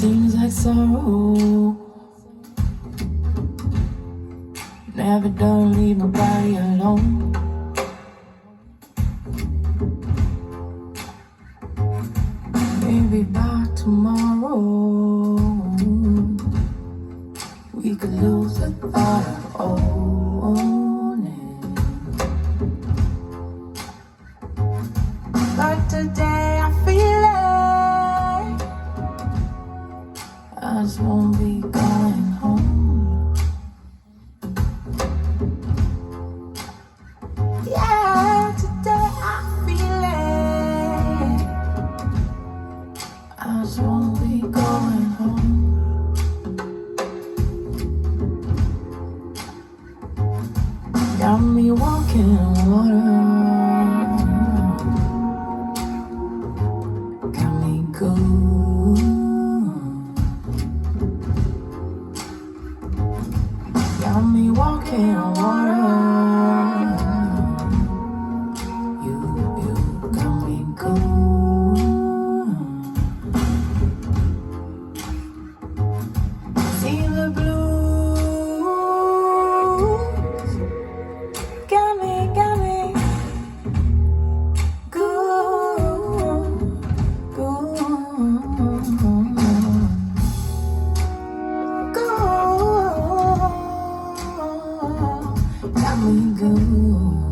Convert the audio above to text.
seems like sorrow never done leave nobody alone. Maybe by tomorrow we could lose the thought of owning. But today I feel like I just won't be going home. Yeah, today I feel like I just won't be going home. Got me walking on water, got me cool. Got me walking on water. You got me cool. See the blues, got me cool, got me good.